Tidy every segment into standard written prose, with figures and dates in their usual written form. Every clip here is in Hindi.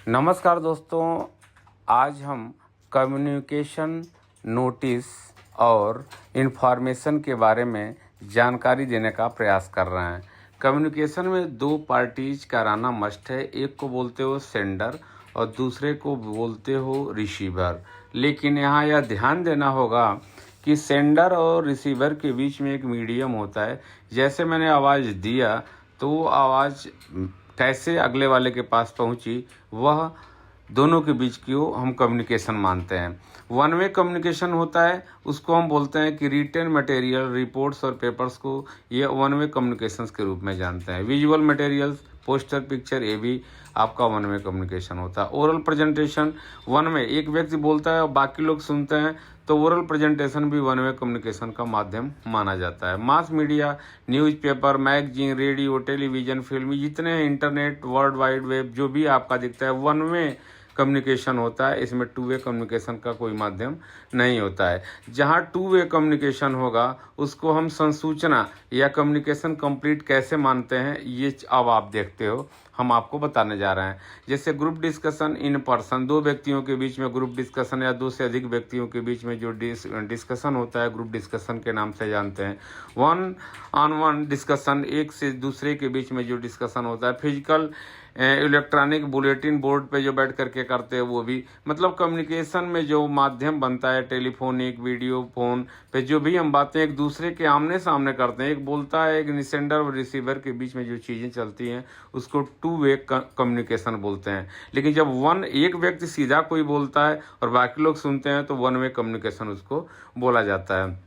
नमस्कार दोस्तों, आज हम कम्युनिकेशन नोटिस और इन्फॉर्मेशन के बारे में जानकारी देने का प्रयास कर रहे हैं। कम्युनिकेशन में दो पार्टीज का रहना मस्ट है। एक को बोलते हो सेंडर और दूसरे को बोलते हो रिसीवर। लेकिन यहाँ यह ध्यान देना होगा कि सेंडर और रिसीवर के बीच में एक मीडियम होता है। जैसे मैंने आवाज़ दिया तो आवाज़ कैसे अगले वाले के पास पहुंची, वह दोनों के बीच की हम कम्युनिकेशन मानते हैं। वन वे कम्युनिकेशन होता है, उसको हम बोलते हैं कि रिटन मटेरियल, रिपोर्ट्स और पेपर्स को ये वन वे कम्युनिकेशंस के रूप में जानते हैं। विजुअल मटेरियल्स, पोस्टर, पिक्चर, ये भी आपका वन वे कम्युनिकेशन होता है। ओरल प्रेजेंटेशन वन वे, एक व्यक्ति बोलता है और बाकी लोग सुनते हैं, तो ओरल प्रेजेंटेशन भी वन वे कम्युनिकेशन का माध्यम माना जाता है। Mass media, newspaper, magazine, radio, television, film, जितने हैं, इंटरनेट, वर्ल्ड वाइड वेब, जो भी आपका दिखता है वन वे कम्युनिकेशन होता है। इसमें टू वे कम्युनिकेशन का कोई माध्यम नहीं होता है। जहाँ टू वे कम्युनिकेशन होगा उसको हम संसूचना या कम्युनिकेशन कंप्लीट कैसे मानते हैं, ये अब आप देखते हो, हम आपको बताने जा रहे हैं। जैसे ग्रुप डिस्कशन इन पर्सन, दो व्यक्तियों के बीच में ग्रुप डिस्कशन या दो से अधिक व्यक्तियों के बीच में जो डिस्कशन होता है, ग्रुप डिस्कशन के नाम से जानते हैं। वन ऑन वन डिस्कशन, एक से दूसरे के बीच में जो डिस्कशन होता है। फिजिकल, इलेक्ट्रॉनिक, बुलेटिन बोर्ड पे जो बैठ करके करते हैं वो भी, मतलब कम्युनिकेशन में जो माध्यम बनता है, टेलीफोनिक, वीडियो फोन पे जो भी हम बातें एक दूसरे के आमने सामने करते हैं, एक बोलता है, एक सेंडर और रिसीवर के बीच में जो चीज़ें चलती हैं उसको टू वे कम्युनिकेशन बोलते हैं। लेकिन जब एक व्यक्ति सीधा कोई बोलता है और बाकी लोग सुनते हैं तो वन वे कम्युनिकेशन उसको बोला जाता है।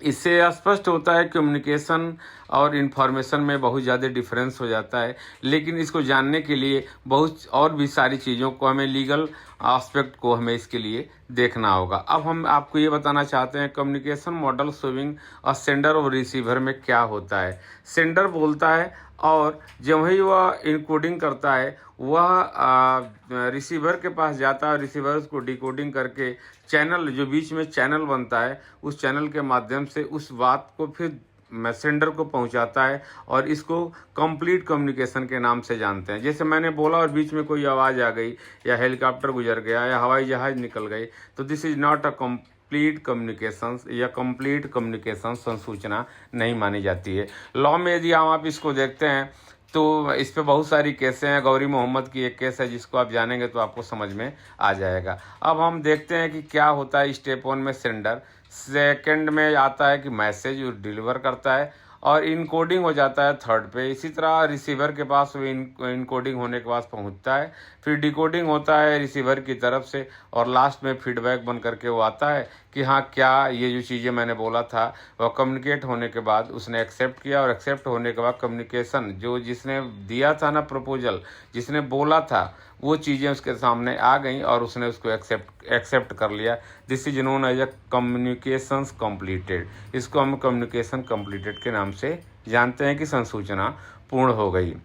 इससे स्पष्ट होता है कम्युनिकेशन और इन्फॉर्मेशन में बहुत ज़्यादा डिफरेंस हो जाता है। लेकिन इसको जानने के लिए बहुत और भी सारी चीज़ों को, हमें लीगल एस्पेक्ट को हमें इसके लिए देखना होगा। अब हम आपको ये बताना चाहते हैं कम्युनिकेशन मॉडल शोइंग और सेंडर और रिसीवर में क्या होता है। सेंडर बोलता है और जब ही वह इनकोडिंग करता है वह रिसीवर के पास जाता है। रिसीवर उसको डिकोडिंग करके चैनल, जो बीच में चैनल बनता है, उस चैनल के माध्यम से उस बात को फिर सेंडर को पहुंचाता है और इसको कंप्लीट कम्युनिकेशन के नाम से जानते हैं। जैसे मैंने बोला और बीच में कोई आवाज़ आ गई या हेलीकॉप्टर गुजर गया या हवाई जहाज़ निकल गई, तो this is not a complete communication या कंप्लीट कम्युनिकेशन संसूचना नहीं मानी जाती है। लॉ में यदि आप इसको देखते हैं तो इस पे बहुत सारी केसें हैं। गौरी मोहम्मद की एक केस है जिसको आप जानेंगे तो आपको समझ में आ जाएगा। अब हम देखते हैं कि क्या होता है। स्टेप वन में सेंडर, सेकंड में आता है कि मैसेज डिलीवर करता है और इनकोडिंग हो जाता है थर्ड पे। इसी तरह रिसीवर के पास वो इनकोडिंग होने के बाद पहुंचता है, फिर डिकोडिंग होता है रिसीवर की तरफ से और लास्ट में फीडबैक बन करके वो आता है कि हाँ, क्या ये जो चीज़ें मैंने बोला था वह कम्युनिकेट होने के बाद उसने एक्सेप्ट किया और एक्सेप्ट होने के बाद कम्युनिकेशन जो जिसने दिया था ना, प्रपोजल जिसने बोला था, वो चीज़ें उसके सामने आ गई और उसने उसको एक्सेप्ट कर लिया। This is known as a communications completed. इसको हम कम्युनिकेशन कंप्लीटेड के नाम से जानते हैं कि संसूचना पूर्ण हो गई।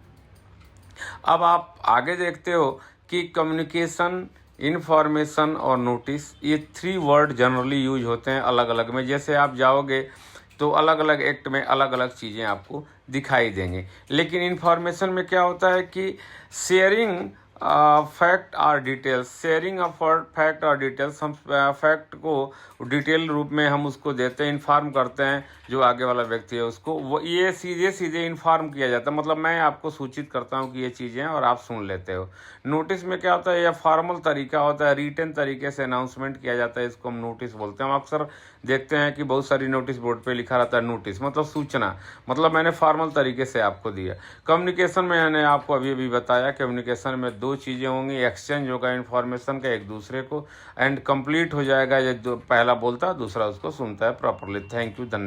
अब आप आगे देखते हो कि कम्युनिकेशन, इन्फॉर्मेशन और नोटिस, ये थ्री वर्ड जनरली यूज होते हैं अलग अलग में। जैसे आप जाओगे तो अलग अलग एक्ट में अलग अलग चीज़ें आपको दिखाई देंगी। लेकिन इन्फॉर्मेशन में क्या होता है कि शेयरिंग फैक्ट और डिटेल्स, शेयरिंग ऑफ फैक्ट और डिटेल्स, हम फैक्ट को डिटेल रूप में हम उसको देते हैं, इन्फॉर्म करते हैं जो आगे वाला व्यक्ति है उसको, वो ये सीधे सीधे इन्फॉर्म किया जाता है। मतलब मैं आपको सूचित करता हूँ कि ये चीज़ें हैं और आप सुन लेते हो। नोटिस में क्या होता है, यह फॉर्मल तरीका होता है, रिटन तरीके से अनाउंसमेंट किया जाता है, इसको हम नोटिस बोलते हैं। हम अक्सर देखते हैं कि बहुत सारी नोटिस बोर्ड पे लिखा रहता है नोटिस, मतलब सूचना, मतलब मैंने फॉर्मल तरीके से आपको दिया। कम्युनिकेशन में मैंने आपको अभी बताया, कम्युनिकेशन में दो चीज़ें होंगी, एक्सचेंज होगा इन्फॉर्मेशन का एक दूसरे को, एंड कंप्लीट हो जाएगा, जो पहला बोलता है दूसरा उसको सुनता है प्रॉपरली। थैंक यू, धन्यवाद।